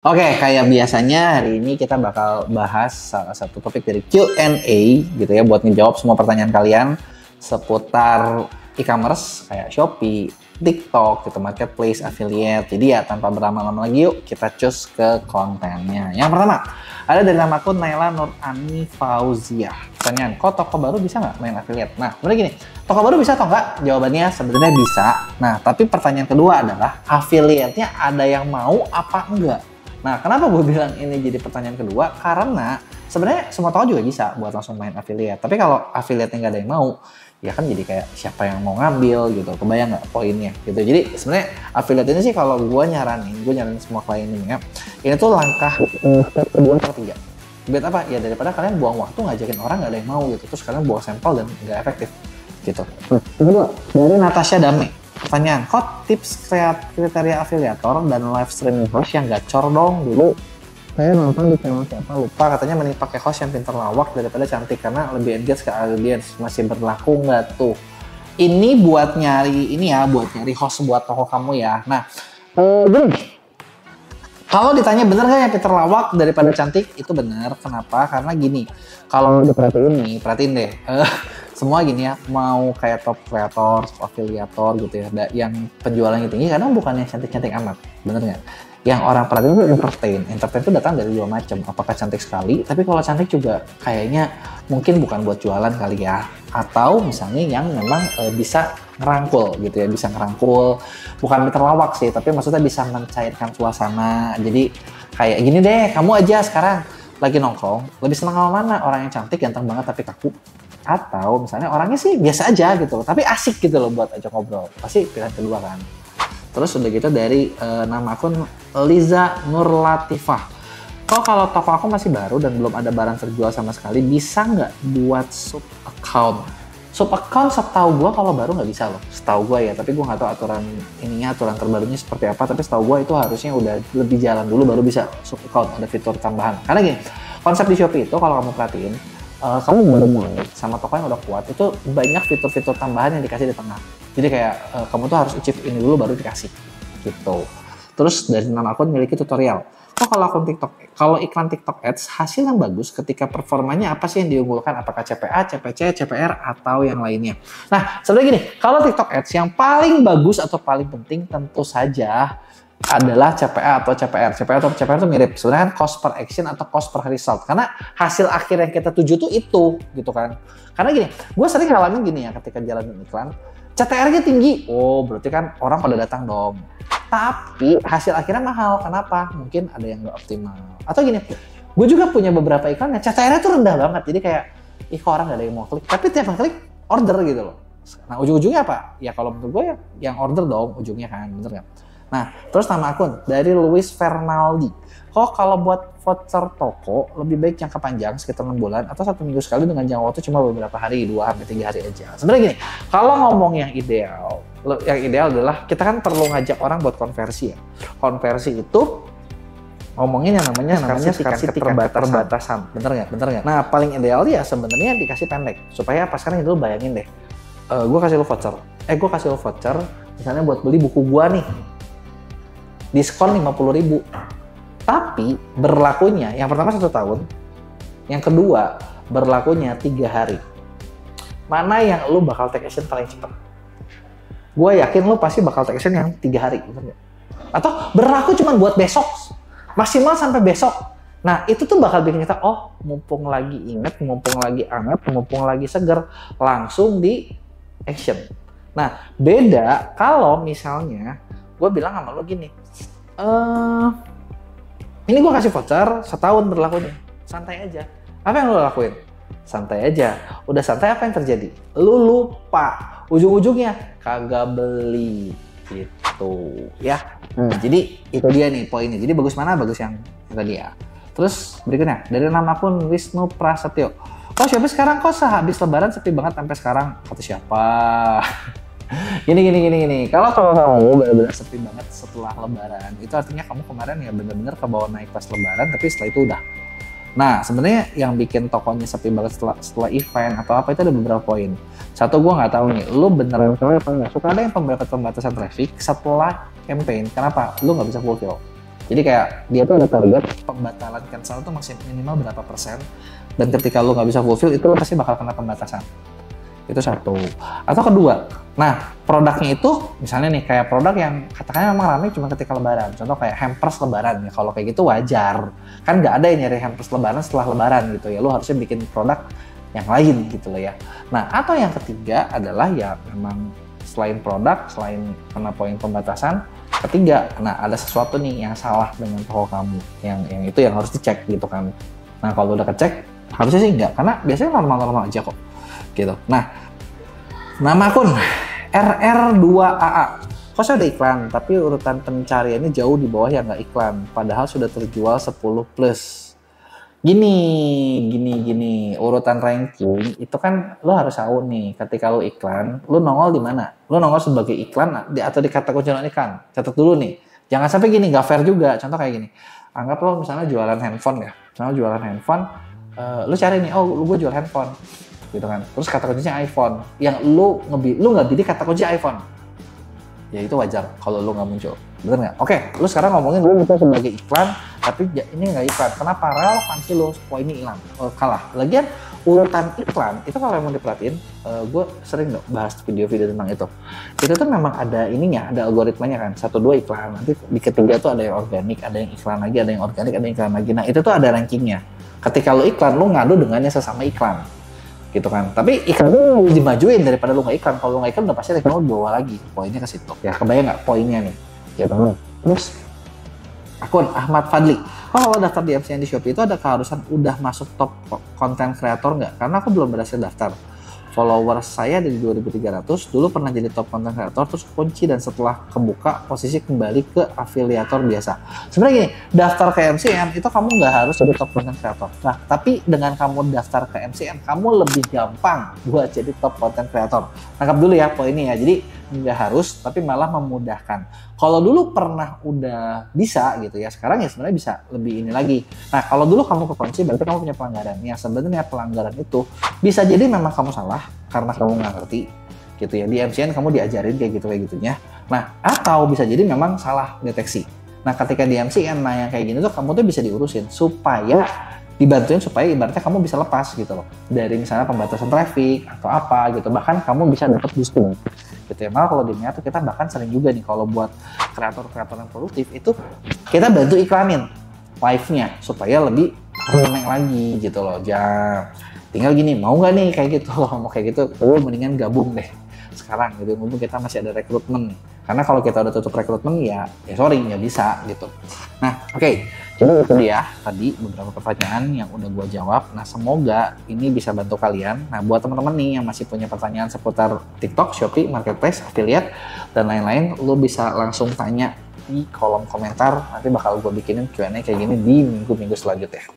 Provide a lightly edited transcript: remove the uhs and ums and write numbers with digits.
Oke, kayak biasanya hari ini kita bakal bahas salah satu topik dari Q&A gitu ya buat ngejawab semua pertanyaan kalian seputar e-commerce kayak Shopee, TikTok, gitu, marketplace, affiliate. Jadi ya tanpa berlama-lama lagi yuk kita cus ke kontennya. Yang pertama, ada dari nama akun Naila Nurani Fauzia. Pertanyaan, kok toko baru bisa nggak main affiliate? Nah, sebenarnya gini, toko baru bisa atau nggak? Jawabannya sebenarnya bisa. Nah, tapi pertanyaan kedua adalah affiliate-nya ada yang mau apa enggak? Nah, kenapa gue bilang ini jadi pertanyaan kedua? Karena sebenarnya semua toko juga bisa buat langsung main affiliate. Tapi kalau affiliate-nya nggak ada yang mau, ya kan jadi kayak siapa yang mau ngambil gitu. Kebayang nggak poinnya gitu. Jadi sebenarnya affiliate ini sih kalau gue nyaranin semua klien ini ya, ini tuh langkah step kedua atau ketiga. Biar apa? Ya daripada kalian buang waktu ngajakin orang nggak ada yang mau gitu. Terus kalian buang sampel dan nggak efektif gitu. Kedua, dari Natasha Dame. Pertanyaan, kok tips kriteria afiliator dan live streaming host yang gacor dong? Dulu saya nonton di channel siapa lupa, katanya mending pakai host yang pintar lawak daripada cantik karena lebih engage ke audience. Masih berlaku nggak tuh? Ini buat nyari host buat toko kamu ya. Nah, gini, kalau ditanya bener nggak yang pintar lawak daripada cantik, itu bener. Kenapa? Karena gini, kalau perhatiin deh. Semua gini ya, mau kayak top creator, top afiliator gitu ya, yang penjualannya tinggi kadang bukan yang cantik-cantik amat, bener nggak? Yang orang perhatiin itu entertain itu datang dari dua macam, apakah cantik sekali, tapi kalau cantik juga kayaknya mungkin bukan buat jualan kali ya, atau misalnya yang memang bisa ngerangkul gitu ya, bisa ngerangkul, bukan terlawak sih, tapi maksudnya bisa mencairkan suasana. Jadi kayak gini deh, kamu aja sekarang lagi nongkrong, lebih senang sama mana? Orang yang cantik, ganteng banget tapi kaku, atau misalnya orangnya sih biasa aja gitu tapi asik gitu loh buat ajak ngobrol, pasti pilihan kedua kan. Terus udah gitu dari nama akun Liza Nurlatifah, kok kalau toko aku masih baru dan belum ada barang terjual sama sekali, bisa nggak buat sub account? Sub account setahu gue kalau baru nggak bisa loh, setahu gue ya, tapi gue nggak tahu aturan terbarunya seperti apa, tapi setahu gue itu harusnya udah lebih jalan dulu baru bisa sub account, ada fitur tambahan. Karena gini, konsep di Shopee itu kalau kamu perhatiin, kamu baru mulai sama toko yang udah kuat, itu banyak fitur-fitur tambahan yang dikasih di tengah. Jadi kayak kamu tuh harus achieve ini dulu baru dikasih gitu. Terus dari nama akun miliki tutorial. Kalau iklan TikTok Ads hasil yang bagus ketika performanya apa sih yang diunggulkan? Apakah CPA, CPC, CPR atau yang lainnya? Nah, sebenarnya gini, kalau TikTok Ads yang paling bagus atau paling penting tentu saja adalah CPA atau CPR. CPA atau CPR itu mirip, sebenarnya kan cost per action atau cost per result. Karena hasil akhir yang kita tuju tuh itu, gitu kan. Karena gini, gue sering ngalamin gini ya ketika jalanin iklan, CTR-nya tinggi, oh berarti kan orang pada datang dong. Tapi hasil akhirnya mahal, kenapa? Mungkin ada yang nggak optimal. Atau gini, gue juga punya beberapa iklan yang CTR-nya tuh rendah banget, jadi kayak, ih kok orang nggak ada yang mau klik, tapi tiap klik order gitu loh. Nah ujung-ujungnya apa? Ya kalau menurut gue ya yang order dong ujungnya kan, bener nggak? Nah, terus nama akun dari Luis Fernaldi. Kok kalau buat voucher toko lebih baik jangka panjang sekitar 6 bulan atau 1 minggu sekali dengan jangka waktu cuma beberapa hari, 2-3 hari aja. Sebenarnya gini, kalau ngomong yang ideal adalah kita kan perlu ngajak orang buat konversi ya. Konversi itu ngomongin yang namanya scarcity keterbatasan. Bener nggak? Nah, paling ideal ya sebenarnya dikasih pendek. Supaya pas sekarang itu bayangin deh. Gue kasih lo voucher. Misalnya buat beli buku gua nih. Diskon 50.000. Tapi berlakunya yang pertama 1 tahun, yang kedua berlakunya 3 hari. Mana yang lu bakal take action paling cepat? Gue yakin lu pasti bakal take action yang 3 hari, bener gak? Atau berlaku cuma buat besok, maksimal sampai besok. Nah itu tuh bakal bikin kita, oh mumpung lagi inget, mumpung lagi anget, mumpung lagi seger, langsung di action. Nah beda kalau misalnya gue bilang sama lo gini, ini gue kasih voucher 1 tahun berlakunya, santai aja. Apa yang lo lakuin? Santai aja. Udah santai, apa yang terjadi? Lu lupa, ujung-ujungnya kagak beli gitu ya. Jadi itu dia nih poinnya. Jadi bagus mana? Bagus yang tadi ya. Terus berikutnya dari nama akun Wisnu Prasetyo. Kok Shopee sekarang kok sehabis lebaran sepi banget sampai sekarang? Kata siapa? Gini. Kalau kamu benar-benar sepi banget setelah lebaran, itu artinya kamu kemarin ya benar-benar kebawa naik pas lebaran, tapi setelah itu udah. Nah, sebenarnya yang bikin tokonya sepi banget setelah event atau apa itu ada beberapa poin. Satu, gue nggak tahu nih, lu beneran soalnya apa nggak? Suka ada yang pembatasan traffic setelah campaign. Kenapa? Lu nggak bisa fulfill. Jadi kayak dia tuh ada target pembatalan cancel tuh maksimal minimal berapa persen, dan ketika lu nggak bisa fulfill itu lu pasti bakal kena pembatasan. Itu satu. Atau kedua, nah produknya itu misalnya nih kayak produk yang katakannya memang ramai cuma ketika lebaran. Contoh kayak hampers lebaran ya, kalau kayak gitu wajar. Kan nggak ada yang nyari hampers lebaran setelah lebaran gitu ya. Lu harusnya bikin produk yang lain gitu loh ya. Nah atau yang ketiga adalah ya memang selain produk, selain kena poin pembatasan, ketiga, nah ada sesuatu nih yang salah dengan toko kamu. Yang itu yang harus dicek gitu kan. Nah kalau udah kecek, harusnya sih enggak, karena biasanya normal-normal aja kok. Gitu. Nah, nama akun RR2AA. Kok saya udah iklan, tapi urutan pencariannya jauh di bawah yang nggak iklan. Padahal sudah terjual 10 plus. Gini. Urutan ranking itu kan lo harus tahu nih. Ketika lo iklan, lo nongol di mana? Lo nongol sebagai iklan atau di kata kunci iklan. Catat dulu nih. Jangan sampai gini, nggak fair juga. Contoh kayak gini. Anggap lo misalnya jualan handphone ya. Misalnya jualan handphone, lo cari nih, oh gue jual handphone. Gitu kan. Terus kata kuncinya iPhone. Yang lu nggak bidik kata kunci iPhone. Ya itu wajar kalau lu nggak muncul. Bener nggak? Oke, lu sekarang ngomongin lu itu sebagai iklan, tapi ini nggak iklan. Kenapa? Relevansi lu, poinnya hilang. Kalah. Lagian urutan iklan, itu kalau mau diperhatiin, gue sering dong bahas video-video tentang itu. Itu tuh memang ada ininya, ada algoritmanya kan. 1, 2 iklan. Nanti di ketiga tuh ada yang organik, ada yang iklan lagi, ada yang organik, ada yang iklan lagi. Nah itu tuh ada rankingnya. Ketika lu iklan, lu ngadu dengannya sesama iklan. Gitu kan, tapi iklan lu dimajuin daripada lu nggak iklan. Kalau lu nggak iklan udah pasti iklan lu bawa lagi, poinnya ke situ ya. Kebayang nggak poinnya nih gitu. Terus akun Ahmad Fadli, kalau daftar di MCN di Shopee itu ada keharusan udah masuk top konten kreator nggak? Karena aku belum berhasil daftar. Followers saya dari 2.300, dulu pernah jadi top content creator, terus kunci dan setelah kebuka posisi kembali ke afiliator biasa. Sebenarnya gini, daftar ke MCN itu kamu nggak harus jadi top content creator. Nah, tapi dengan kamu daftar ke MCN, kamu lebih gampang buat jadi top content creator. Tangkap dulu ya poinnya ya. Jadi nggak harus, tapi malah memudahkan. Kalau dulu pernah udah bisa gitu ya, sekarang ya sebenarnya bisa lebih ini lagi. Nah, kalau dulu kamu kekunci, berarti kamu punya pelanggaran. Yang sebenarnya pelanggaran itu bisa jadi memang kamu salah karena kamu nggak ngerti gitu ya. Di MCN kamu diajarin kayak gitunya. Nah, atau bisa jadi memang salah deteksi. Nah, ketika di MCN, nah yang kayak gini tuh kamu tuh bisa diurusin supaya dibantuin supaya ibaratnya kamu bisa lepas gitu loh dari misalnya pembatasan traffic atau apa gitu, bahkan kamu bisa dapat boosting gitu ya. Malah kalau di Mia tuh kita bahkan sering juga nih kalau buat kreator-kreator yang produktif itu kita bantu iklanin live-nya supaya lebih rame lagi gitu loh. Tinggal gini, mau nggak nih kayak gitu loh, mau kayak gitu, mendingan gabung deh sekarang gitu, mumpung kita masih ada rekrutmen. Karena kalau kita udah tutup rekrutmen ya sorry nggak bisa gitu. Nah oke. Jadi itu dia tadi beberapa pertanyaan yang udah gue jawab. Nah semoga ini bisa bantu kalian. Nah buat teman-teman nih yang masih punya pertanyaan seputar TikTok, Shopee, Marketplace, Affiliate, dan lain-lain, lo bisa langsung tanya di kolom komentar. Nanti bakal gue bikinin Q&A kayak gini di minggu-minggu selanjutnya.